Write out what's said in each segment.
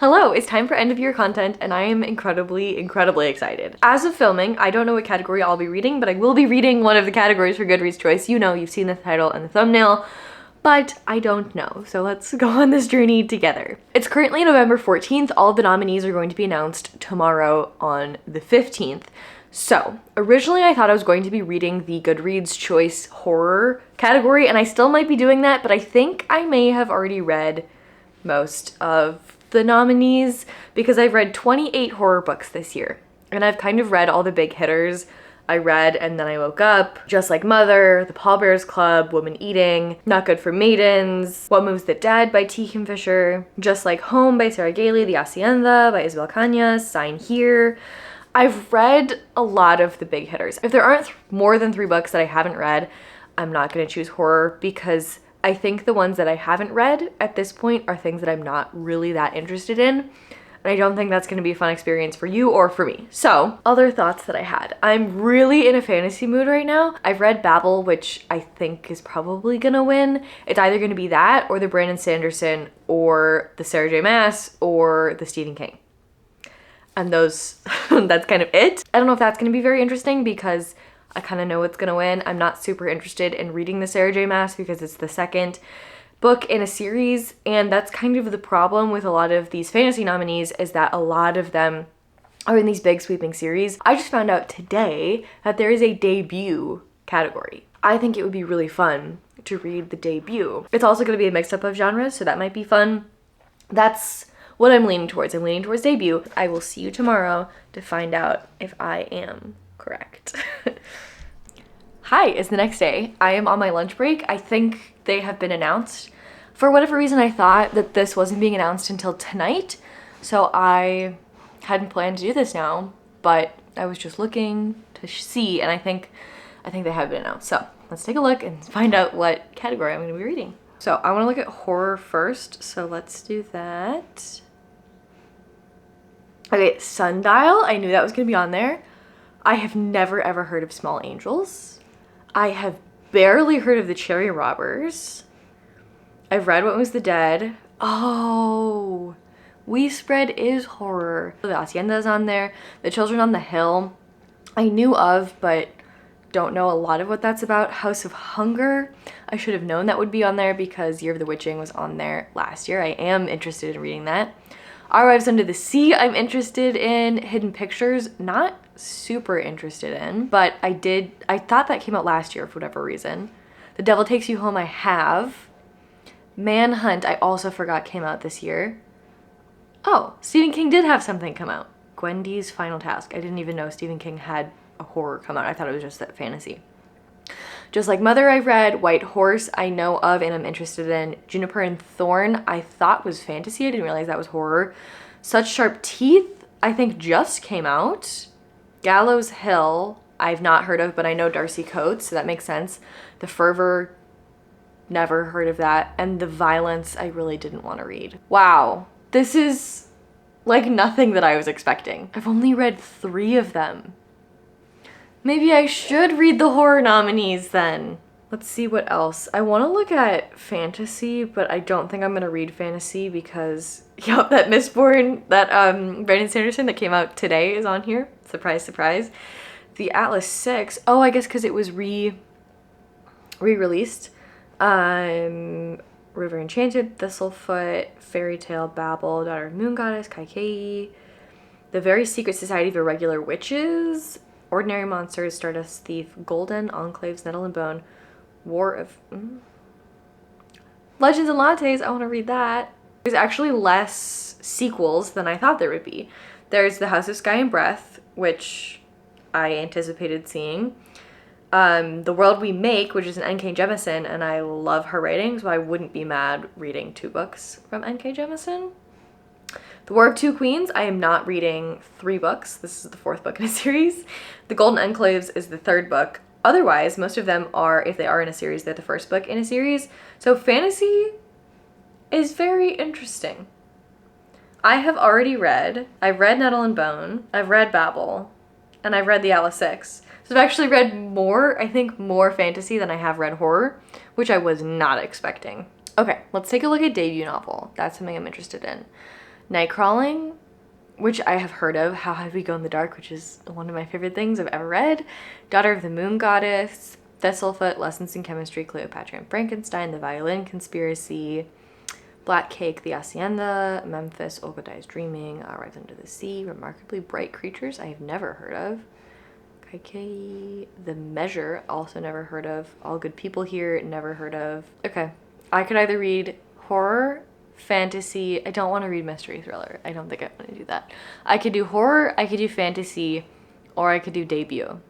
Hello, it's time for end of year content and I am incredibly excited. As of filming, I don't know what category I'll be reading, but I will be reading one of the categories for Goodreads Choice. You know, you've seen the title and the thumbnail, but I don't know. So let's go on this journey together. It's currently November 14th. All of the nominees are going to be announced tomorrow on the 15th. So originally I thought I was going to be reading the Goodreads Choice horror category, and I still might be doing that, but I think I may have already read most of the nominees because I've read 28 horror books this year, and I've kind of read all the big hitters. I read And Then I Woke Up, Just Like Mother, The Pallbearers Club, Woman Eating, Not Good for Maidens, What Moves the Dead by T. Kim Fisher, Just Like Home by Sarah Gailey, The Hacienda by Isabel Cañas, Sign Here. I've read a lot of the big hitters. If there aren't more than 3 books that I haven't read, I'm not going to choose horror because I think the ones that I haven't read at this point are things that I'm not really that interested in. And I don't think that's going to be a fun experience for you or for me. So, other thoughts that I had. I'm really in a fantasy mood right now. I've read Babel, which I think is probably going to win. It's either going to be that or the Brandon Sanderson or the Sarah J. Maas or the Stephen King. And those, that's kind of it. I don't know if that's going to be very interesting because I kind of know what's gonna win. I'm not super interested in reading the Sarah J. Maas because it's the second book in a series, and that's kind of the problem with a lot of these fantasy nominees, is that a lot of them are in these big sweeping series. I just found out today that there is a debut category. I think it would be really fun to read the debut. It's also gonna be a mix up of genres, so that might be fun. That's what I'm leaning towards. I'm leaning towards debut. I will see you tomorrow to find out if I am correct. Hi, it's the next day. I am on my lunch break. I think they have been announced. For whatever reason, I thought that this wasn't being announced until tonight, so I hadn't planned to do this now, but I was just looking to see, and I think they have been announced. So let's take a look and find out what category I'm going to be reading. So I want to look at horror first, so let's do that. Okay, Sundial. I knew that was going to be on there. I have never ever heard of Small Angels. I have barely heard of the Cherry Robbers. I've read What Was the Dead. Oh, We Spread is horror. The Hacienda's on there. The Children on the Hill, I knew of, but don't know a lot of what that's about. House of Hunger, I should have known that would be on there because Year of the Witching was on there last year. I am interested in reading that. Our Wives Under the Sea, I'm interested in. Hidden Pictures, not super interested in, but I thought that came out last year for whatever reason. The Devil Takes You Home, I have. Manhunt, I also forgot came out this year. Oh, Stephen King did have something come out. Gwendy's Final Task. I didn't even know Stephen King had a horror come out. I thought it was just that fantasy. Just Like Mother, I've read. White Horse, I know of and I'm interested in. Juniper and Thorn, I thought was fantasy. I didn't realize that was horror. Such Sharp Teeth, I think just came out. Gallows Hill, I've not heard of, but I know Darcy Coates, so that makes sense. The Fervor, never heard of that. And The Violence, I really didn't want to read. Wow, this is like nothing that I was expecting. I've only read 3 of them. Maybe I should read the horror nominees then. Let's see what else. I want to look at fantasy, but I don't think I'm going to read fantasy because, yep, that Mistborn, that Brandon Sanderson that came out today is on here. Surprise, surprise. The Atlas 6. Oh, I guess because it was re-released. River Enchanted, Thistlefoot, Fairy Tale, Babel, Daughter of Moon Goddess, Kaikei, The Very Secret Society of Irregular Witches, Ordinary Monsters, Stardust Thief, Golden, Enclaves, Nettle and Bone, War of... Legends and Lattes, I want to read that. There's actually less sequels than I thought there would be. There's The House of Sky and Breath, which I anticipated seeing. The World We Make, which is an N.K. Jemisin, and I love her writing, so I wouldn't be mad reading 2 books from N.K. Jemisin. The War of Two Queens, I am not reading 3 books. This is the 4th book in a series. The Golden Enclaves is the 3rd book. Otherwise, most of them are, if they are in a series, they're the 1st book in a series. So fantasy is very interesting. I've read Nettle and Bone, I've read Babel, and I've read The Atlas 6. So I've actually read more, I think more fantasy than I have read horror, which I was not expecting. Okay, let's take a look at debut novel. That's something I'm interested in. Nightcrawling, which I have heard of, How High We Go in the Dark, which is one of my favorite things I've ever read, Daughter of the Moon Goddess, Thistlefoot, Lessons in Chemistry, Cleopatra and Frankenstein, The Violin Conspiracy, Black Cake, The Hacienda, Memphis, Obadiah's Dreaming, Rise Under the Sea, Remarkably Bright Creatures, I have never heard of, Kaikei, The Measure, also never heard of, All Good People Here, never heard of. Okay, I could either read horror, fantasy, I don't want to read mystery thriller, I don't think I want to do that. I could do horror, I could do fantasy, or I could do debut.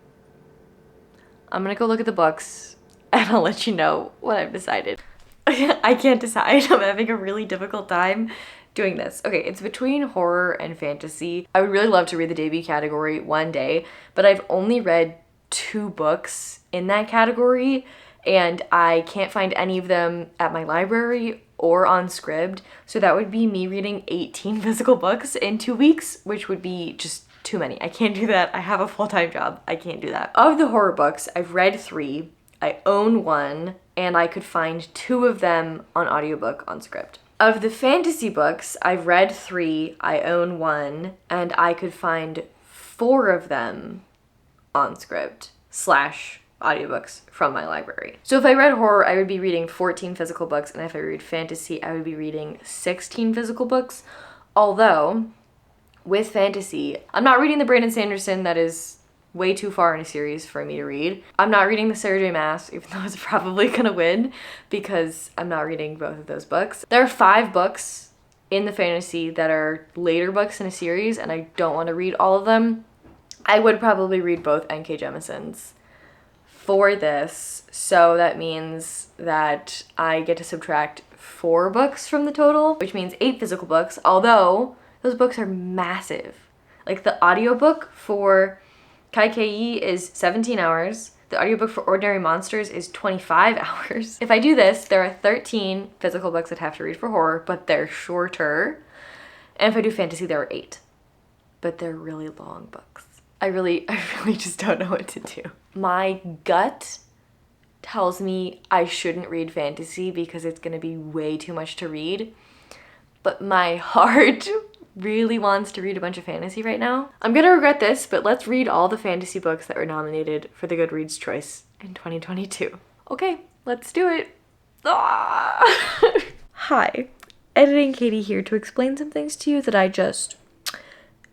I'm gonna go look at the books and I'll let you know what I've decided. I can't decide. I'm having a really difficult time doing this. Okay, it's between horror and fantasy. I would really love to read the debut category one day, but I've only read 2 books in that category and I can't find any of them at my library or on Scribd. So that would be me reading 18 physical books in 2 weeks, which would be just too many. I can't do that. I have a full-time job. I can't do that. Of the horror books, I've read 3. I own 1, and I could find 2 of them on audiobook on Scribd. Of the fantasy books, I've read 3, I own 1, and I could find 4 of them on Scribd / audiobooks from my library. So if I read horror, I would be reading 14 physical books, and if I read fantasy, I would be reading 16 physical books. Although, with fantasy, I'm not reading the Brandon Sanderson, that is way too far in a series for me to read. I'm not reading the Sarah J Maas, even though it's probably gonna win, because I'm not reading both of those books. There are 5 books in the fantasy that are later books in a series, and I don't want to read all of them. I would probably read both N.K. Jemisin's for this, so that means that I get to subtract 4 books from the total, which means 8 physical books, although those books are massive. Like the audiobook for Kaikei is 17 hours. The audiobook for Ordinary Monsters is 25 hours. If I do this, there are 13 physical books I'd have to read for horror, but they're shorter. And if I do fantasy, there are 8. But they're really long books. I really just don't know what to do. My gut tells me I shouldn't read fantasy because it's gonna be way too much to read. But my heart really wants to read a bunch of fantasy right now. I'm gonna regret this, but let's read all the fantasy books that were nominated for the Goodreads Choice in 2022. Okay, let's do it. Ah! Hi, Editing Katie here to explain some things to you that I just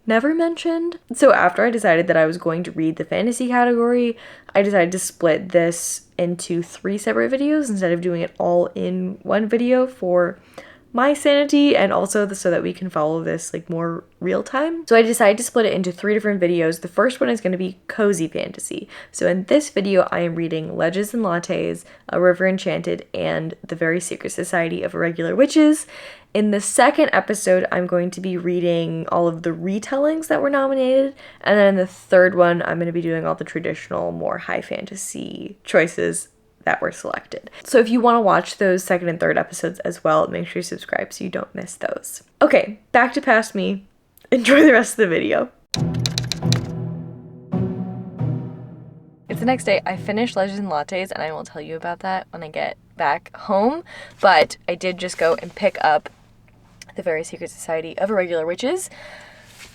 never mentioned. So after I decided that I was going to read the fantasy category, I decided to split this into 3 separate videos instead of doing it all in one video for my sanity and also so that we can follow this like more real time. So I decided to split it into 3 different videos. The first one is going to be cozy fantasy. So in this video, I am reading Legends and Lattes, A River Enchanted, and The Very Secret Society of Irregular Witches. In the second episode, I'm going to be reading all of the retellings that were nominated. And then in the third one, I'm going to be doing all the traditional, more high fantasy choices that were selected. So if you want to watch those second and third episodes as well, make sure you subscribe so you don't miss those. Okay, back to past me. Enjoy the rest of the video. It's the next day. I finished Legends and Lattes, and I will tell you about that when I get back home. But I did just go and pick up The Very Secret Society of Irregular Witches,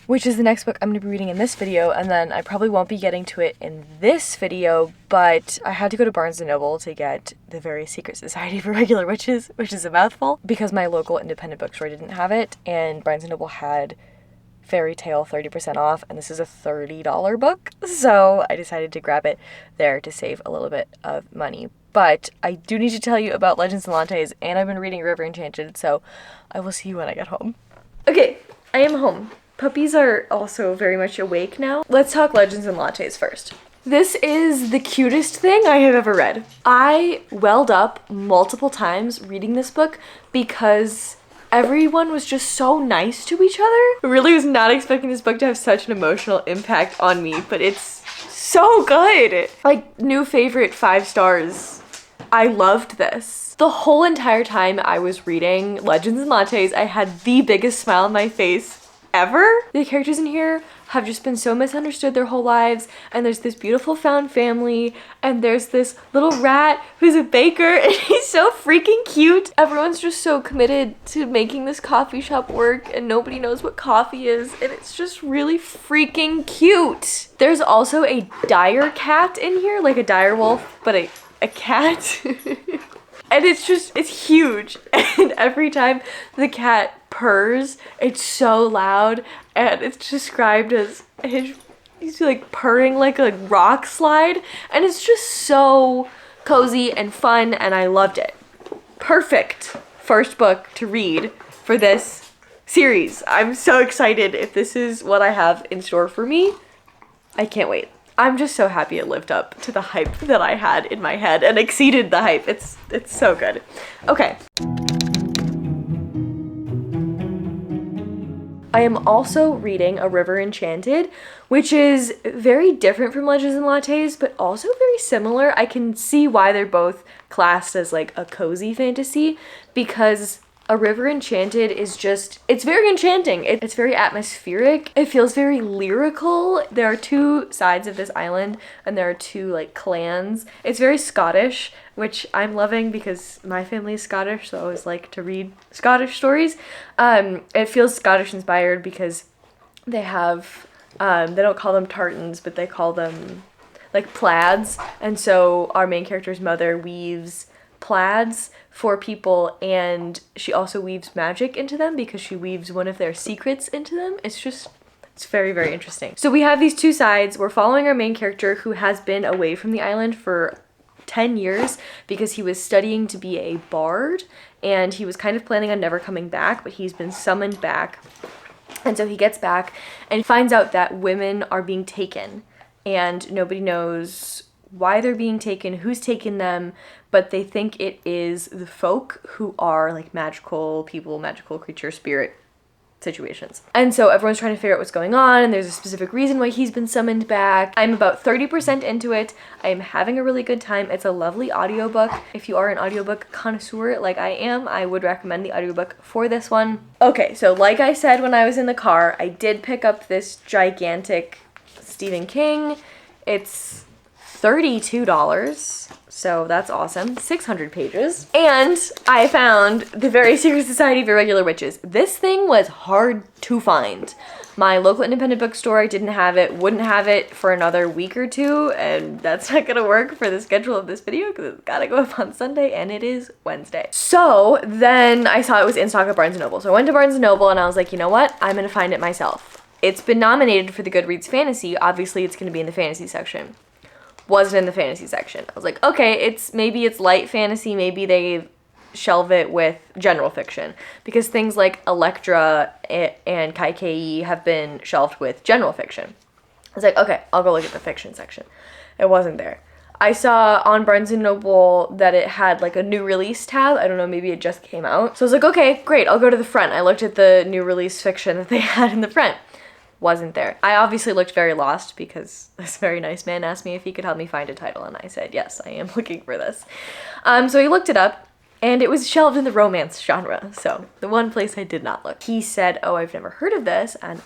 which is the next book I'm going to be reading in this video, and then I probably won't be getting to it in this video, but I had to go to Barnes & Noble to get The Very Secret Society of Irregular Witches, which is a mouthful, because my local independent bookstore didn't have it, and Barnes & Noble had Fairy Tale 30% off, and this is a $30 book, so I decided to grab it there to save a little bit of money. But I do need to tell you about Legends and Lattes, and I've been reading River Enchanted, so I will see you when I get home. Okay, I am home. Puppies are also very much awake now. Let's talk Legends and Lattes first. This is the cutest thing I have ever read. I welled up multiple times reading this book because everyone was just so nice to each other. I really was not expecting this book to have such an emotional impact on me, but it's so good. Like, new favorite, 5 stars. I loved this. The whole entire time I was reading Legends and Lattes, I had the biggest smile on my face ever. The characters in here have just been so misunderstood their whole lives, and there's this beautiful found family, and there's this little rat who's a baker, and he's so freaking cute. Everyone's just so committed to making this coffee shop work, and nobody knows what coffee is, and it's just really freaking cute. There's also a dire cat in here, like a dire wolf, but a cat. And it's huge. And every time the cat purrs, it's so loud, and it's described as he's like purring like a rock slide, and it's just so cozy and fun, and I loved it. Perfect first book to read for this series. I'm so excited if this is what I have in store for me. I can't wait. I'm just so happy it lived up to the hype that I had in my head and exceeded the hype. It's so good. Okay. I am also reading A River Enchanted, which is very different from Legends and Lattes, but also very similar. I can see why they're both classed as like a cozy fantasy, because A River Enchanted is just, it's very enchanting. It's very atmospheric. It feels very lyrical. There are two sides of this island, and there are two like clans. It's very Scottish, which I'm loving because my family is Scottish, so I always like to read Scottish stories. It feels Scottish inspired because they have, they don't call them tartans, but they call them like plaids. And so our main character's mother weaves plaids for people, and she also weaves magic into them because she weaves one of their secrets into them. It's very, very interesting. So we have these two sides. We're following our main character, who has been away from the island for 10 years because he was studying to be a bard, and he was kind of planning on never coming back, but he's been summoned back. And so he gets back and finds out that women are being taken, and nobody knows why they're being taken, who's taken them, but they think it is the folk, who are like magical people, magical creature, spirit situations. And so everyone's trying to figure out what's going on, and there's a specific reason why he's been summoned back. I'm about 30% into it. I'm having a really good time. It's a lovely audiobook. If you are an audiobook connoisseur like I am, I would recommend the audiobook for this one. Okay, so like I said when I was in the car, I did pick up this gigantic Stephen King. It's $32, so that's awesome. 600 pages. And I found The Very Secret Society of Irregular Witches. This thing was hard to find. My local independent bookstore didn't have it, wouldn't have it for another week or two, and that's not gonna work for the schedule of this video because it's gotta go up on Sunday, and it is Wednesday. So then I saw it was in stock at Barnes & Noble. So I went to Barnes & Noble and I was like, you know what? I'm gonna find it myself. It's been nominated for the Goodreads Fantasy. Obviously it's gonna be in the fantasy section. Wasn't in the fantasy section. I was like, okay, maybe it's light fantasy, maybe they shelve it with general fiction, because things like Electra and Kaikei have been shelved with general fiction. I was like, okay, I'll go look at the fiction section. It wasn't there. I saw on Barnes & Noble that it had like a new release tab. I don't know, maybe it just came out. So I was like, okay, great, I'll go to the front. I looked at the new release fiction that they had in the front. Wasn't there. I obviously looked very lost because this very nice man asked me if he could help me find a title, and I said, yes, I am looking for this. So he looked it up, and it was shelved in the romance genre, so the one place I did not look. He said, oh, I've never heard of this, and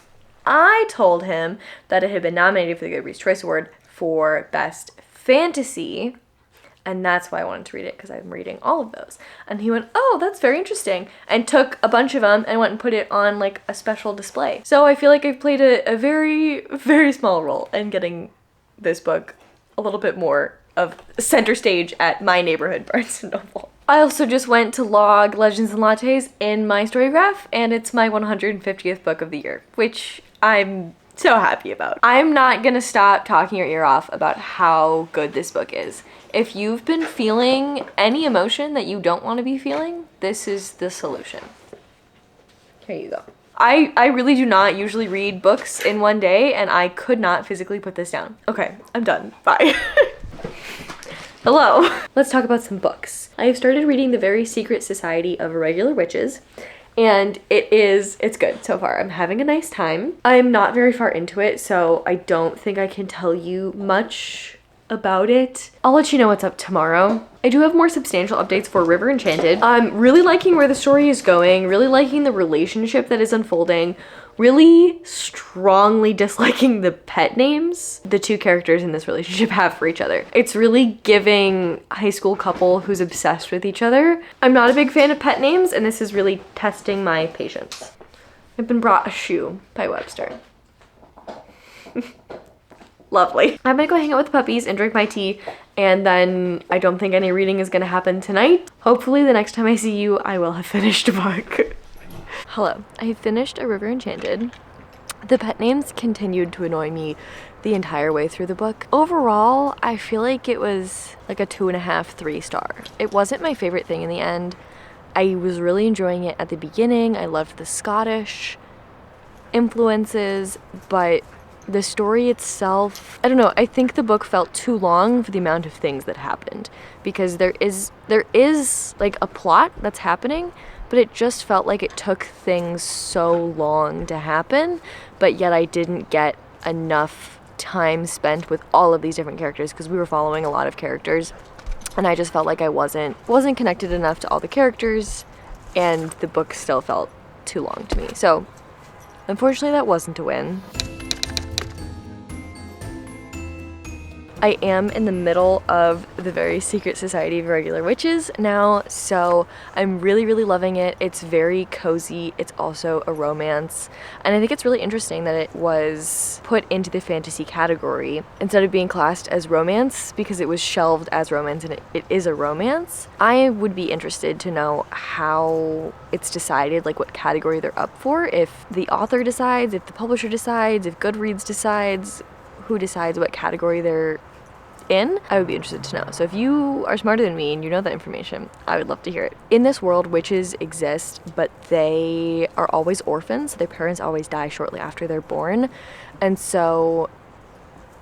I told him that it had been nominated for the Goodreads Choice Award for Best Fantasy, and that's why I wanted to read it, because I'm reading all of those. And he went, oh, that's very interesting, and took a bunch of them and went and put it on like a special display. So I feel like I've played a very, very small role in getting this book a little bit more of center stage at my neighborhood Barnes & Noble. I also just went to log Legends and Lattes in my Storygraph, and it's my 150th book of the year, which I'm so happy about. I'm not gonna stop talking your ear off about how good this book is. If you've been feeling any emotion that you don't want to be feeling, this is the solution. Here you go. I really do not usually read books in one day, and I could not physically put this down. Okay, I'm done. Bye. Hello. Let's talk about some books. I have started reading The Very Secret Society of Irregular Witches, and it's good so far. I'm having a nice time. I'm not very far into it, so I don't think I can tell you much about it. I'll let you know what's up tomorrow. I do have more substantial updates for River Enchanted. I'm really liking where the story is going, really liking the relationship that is unfolding really strongly disliking the pet names the two characters in this relationship have for each other. It's really giving high school couple who's obsessed with each other. I'm not a big fan of pet names, and this is really testing my patience. I've been brought a shoe by Webster. Lovely. I'm gonna go hang out with the puppies and drink my tea, and then I don't think any reading is gonna happen tonight. Hopefully the next time I see you, I will have finished a book. Hello. I finished A River Enchanted. The pet names continued to annoy me the entire way through the book. Overall, I feel like it was like a 2.5, 3 star. It wasn't my favorite thing in the end. I was really enjoying it at the beginning. I loved the Scottish influences, but the story itself, I don't know, I think the book felt too long for the amount of things that happened, because there is like a plot that's happening, but it just felt like it took things so long to happen, but yet I didn't get enough time spent with all of these different characters, because we were following a lot of characters, and I just felt like I wasn't connected enough to all the characters, and the book still felt too long to me. So unfortunately that wasn't a win. I am in the middle of The Very Secret Society of Irregular Witches now, so I'm really, really loving it. It's very cozy. It's also a romance, and I think it's really interesting that it was put into the fantasy category instead of being classed as romance, because it was shelved as romance, and it is a romance. I would be interested to know how it's decided, like what category they're up for, if the author decides, if the publisher decides, if Goodreads decides, who decides what category they're in. I would be interested to know. So if you are smarter than me and you know that information, I would love to hear it. In this world, witches exist, but they are always orphans. Their parents always die shortly after they're born. And so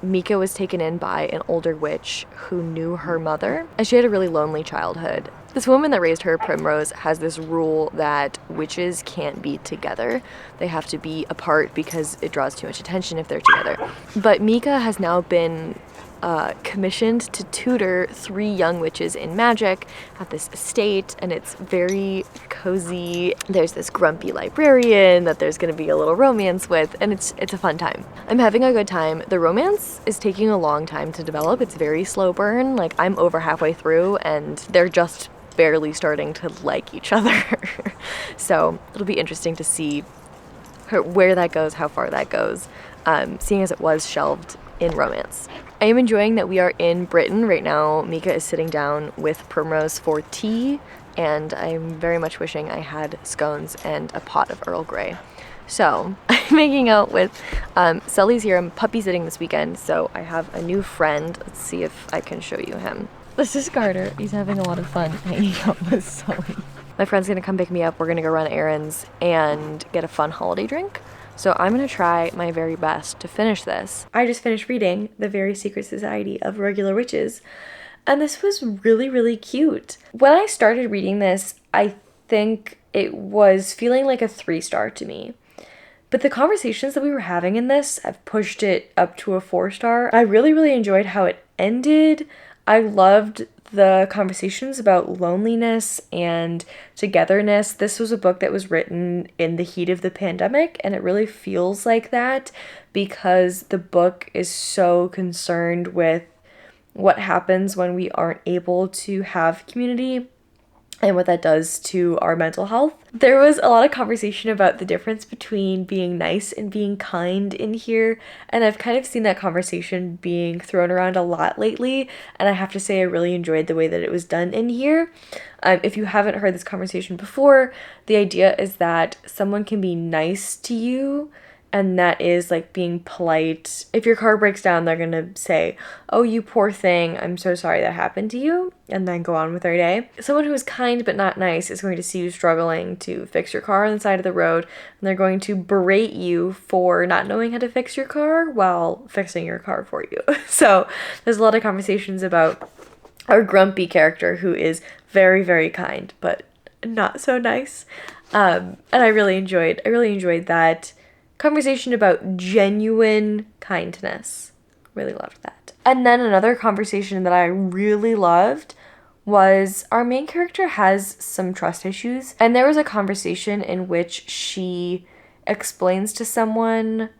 Mika was taken in by an older witch who knew her mother, and she had a really lonely childhood. This woman that raised her, Primrose, has this rule that witches can't be together. They have to be apart because it draws too much attention if they're together. But Mika has now been commissioned to tutor 3 young witches in magic at this estate, and it's very cozy. There's this grumpy librarian that there's gonna be a little romance with, and it's a fun time. I'm having a good time. The romance is taking a long time to develop. It's very slow burn. Like, I'm over halfway through and they're just barely starting to like each other. So it'll be interesting to see where that goes, how far that goes, seeing as it was shelved in romance. I am enjoying that we are in Britain right now. Mika is sitting down with Primrose for tea, and I'm very much wishing I had scones and a pot of Earl Grey. So I'm making out with Sully's here. I'm puppy sitting this weekend, so I have a new friend. Let's see if I can show you him. This is Carter. He's having a lot of fun hanging out with Sully. My friend's gonna come pick me up. We're gonna go run errands and get a fun holiday drink. So I'm gonna try my very best to finish this. I just finished reading The Very Secret Society of Irregular Witches, and this was really, really cute. When I started reading this, I think it was feeling like a 3-star to me. But the conversations that we were having in this have pushed it up to a 4-star. I really, really enjoyed how it ended. I loved the conversations about loneliness and togetherness. This was a book that was written in the heat of the pandemic, and it really feels like that because the book is so concerned with what happens when we aren't able to have community and what that does to our mental health. There was a lot of conversation about the difference between being nice and being kind in here, and I've kind of seen that conversation being thrown around a lot lately, and I have to say I really enjoyed the way that it was done in here. If you haven't heard this conversation before, the idea is that someone can be nice to you, and that is like being polite. If your car breaks down, they're gonna say, "Oh, you poor thing, I'm so sorry that happened to you," and then go on with their day. Someone who is kind but not nice is going to see you struggling to fix your car on the side of the road, and they're going to berate you for not knowing how to fix your car while fixing your car for you. So there's a lot of conversations about our grumpy character who is very, very kind but not so nice. And I really enjoyed that conversation about genuine kindness. Really loved that. And then another conversation that I really loved was our main character has some trust issues, and there was a conversation in which she explains to someone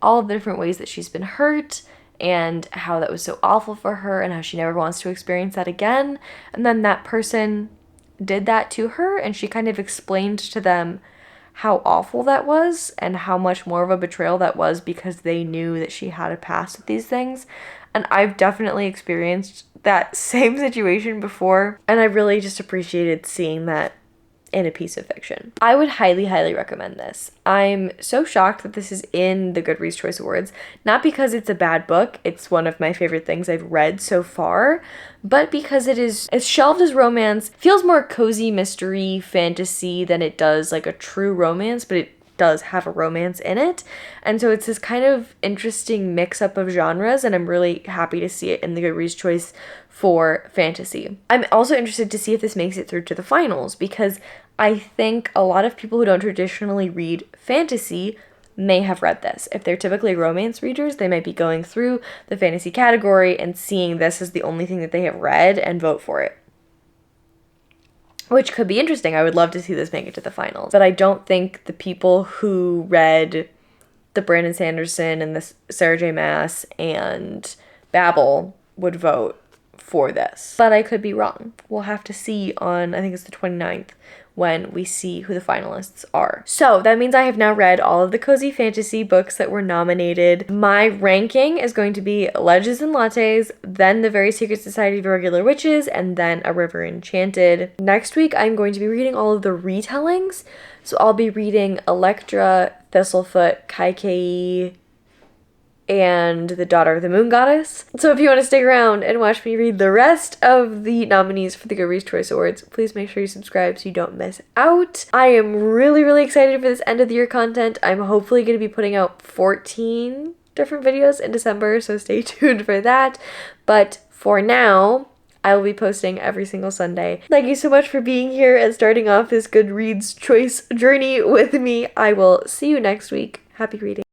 all of the different ways that she's been hurt and how that was so awful for her and how she never wants to experience that again. And then that person did that to her, and she kind of explained to them how awful that was and how much more of a betrayal that was because they knew that she had a past with these things. And I've definitely experienced that same situation before, and I really just appreciated seeing that in a piece of fiction. I would highly, highly recommend this. I'm so shocked that this is in the Goodreads Choice Awards, not because it's a bad book, it's one of my favorite things I've read so far, but because it's shelved as romance, feels more cozy mystery fantasy than it does like a true romance, but it does have a romance in it. And so it's this kind of interesting mix-up of genres, and I'm really happy to see it in the Goodreads Choice for fantasy. I'm also interested to see if this makes it through to the finals, because I think a lot of people who don't traditionally read fantasy may have read this. If they're typically romance readers, they might be going through the fantasy category and seeing this as the only thing that they have read and vote for it, which could be interesting. I would love to see this make it to the finals. But I don't think the people who read the Brandon Sanderson and the Sarah J. Maas and Babel would vote for this. But I could be wrong. We'll have to see on, I think it's the 29th, when we see who the finalists are. So that means I have now read all of the cozy fantasy books that were nominated. My ranking is going to be Ledges and Lattes, then The Very Secret Society of Irregular Witches, and then A River Enchanted. Next week, I'm going to be reading all of the retellings. So I'll be reading Electra, Thistlefoot, Kaikei, and The Daughter of the Moon Goddess. So if you want to stick around and watch me read the rest of the nominees for the Goodreads Choice Awards, please make sure you subscribe so you don't miss out. I am really, really excited for this end of the year content. I'm hopefully going to be putting out 14 different videos in December, so stay tuned for that. But for now, I will be posting every single Sunday. Thank you so much for being here and starting off this Goodreads Choice journey with me. I will see you next week. Happy reading.